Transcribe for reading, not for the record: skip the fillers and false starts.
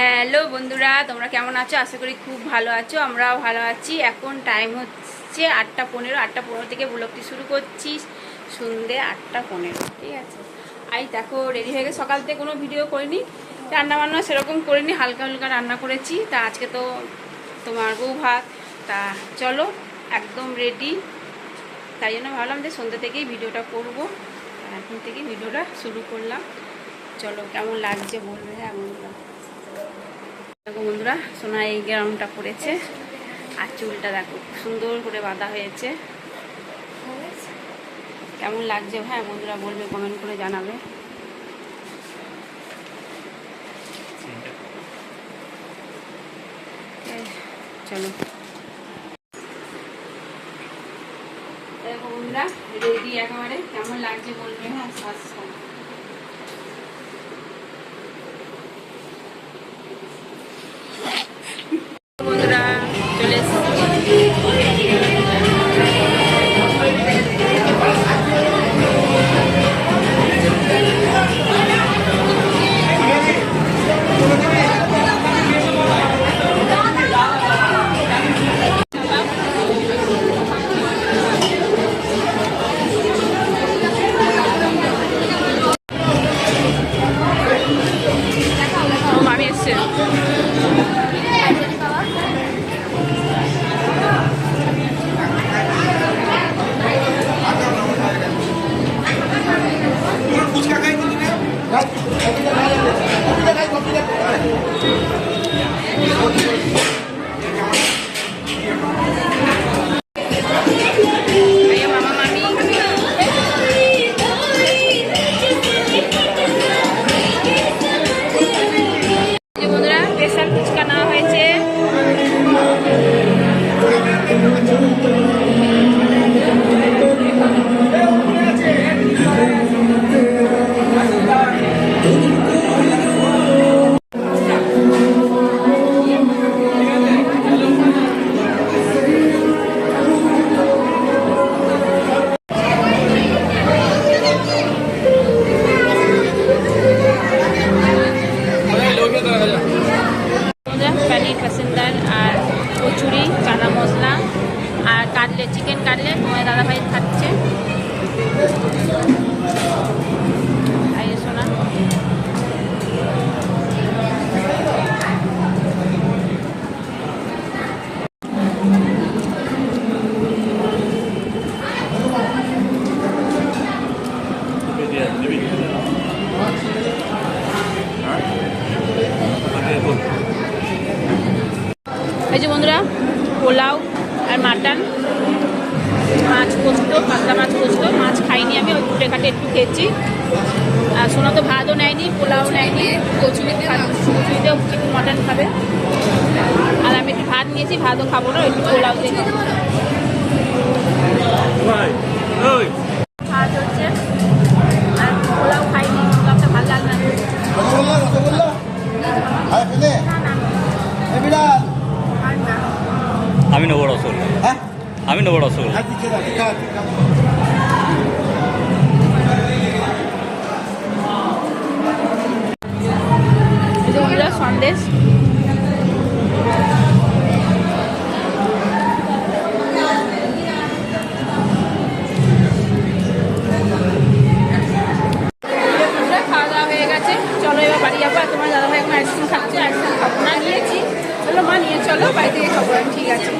Hello বন্ধুরা, তোমরা কেমন আছো? আশা করি খুব ভালো আছো। আমরাও ভালো আছি। এখন টাইম হচ্ছে 8:15। 8:15 থেকে ব্লগটি শুরু করছি সন্ধ্যে 8:15। ঠিক আছে, আই দেখো রেডি হয়ে গেছে। সকাল থেকে কোনো ভিডিও করিনি, রান্নাবান্না সেরকম করিনি, হালকা হালকা রান্না করেছি। তা আজকে তো তোমার বউ ভাত, তা চলো একদম রেডি। তাই জন্য ভাবলাম যে সন্ধ্যে থেকেই ভিডিওটা করবো। এখন থেকে ভিডিওটা শুরু করলাম। চলো কেমন লাগছে বলবে। হ্যাঁ বন্ধুরা, দেখো বন্ধুরা, সোনা এই গ্রাউন্ডটা করেছে আর চুলটা দেখো সুন্দর করে বাঁধা হয়েছে। কেমন লাগছে হ্যাঁ বন্ধুরা বলবে, কমেন্ট করে জানাবে। চলো দেখো বন্ধুরা, রেডি একেবারে। কেমন লাগছে বলবে। হ্যাঁ বন্ধুরা চলে এসেছি। মামি এসছে। पनीर पसंदर और कचुरी चाना मसला और काटलेट चिकेन काटलेट तुम्हारे दादा भाई खाচ্ছে। आइए सोना এই যে বন্ধুরা, পোলাও আর মাটন, মাছ পোস্ত, পাতলা মাছ পোস্ত। মাছ খাইনি আমি, ওই কুটে কাটে একটু খেয়েছি। আর সোনা তো ভাতও নেয়নি, পোলাও নেয়নি, কচুরিতেও একটু মাটন খাবে। আর আমি একটু ভাত নিয়েছি, ভাতও খাবো না, একটু পোলাও দিয়ে খাবো। ভাত হচ্ছে আর পোলাও খাইনি, পোলাওটা ভালো লাগবে না। আমি নেবো রসগোল্লা। হ্যাঁ আমি নেবো রসগোল্লা। সন্দেশ খাওয়া দাওয়া হয়ে গেছে। চলো এবার বাড়ি যাবো। আর তোমার দাদাভাই এখন আইসক্রিম খাচ্ছে, আইসক্রিম খাবো না, নিয়েছি। চলো মা নিয়ে চলো, বাড়ি থেকে খাবো। ঠিক আছে।